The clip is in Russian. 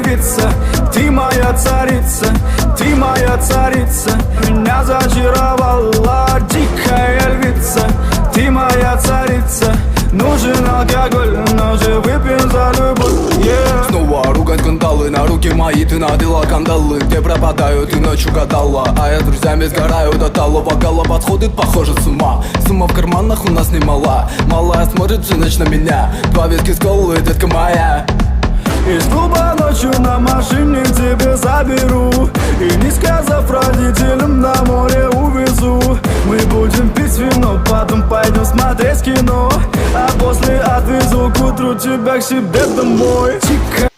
львица, ты моя царица, ты моя царица. Меня зачаровала дикая львица, ты моя царица. Нужен алкоголь, но же выпьем за любовь, yeah. Снова ругать скандалы, на руки мои ты надела кандалы. Где пропадаю, ты ночью гадала, а я с друзьями сгораю до талого. Голова сходит, похоже, с ума. Сумма в карманах у нас немала. Малая смотрит всю ночь на меня. Два виски с колы, детка моя. Из клуба ночью на машине к тебе заберу, и не сказав родителям, на море увезу. Мы будем пить вино, потом пойдем смотреть кино, а после отвезу к утру тебя к себе домой. Тихо.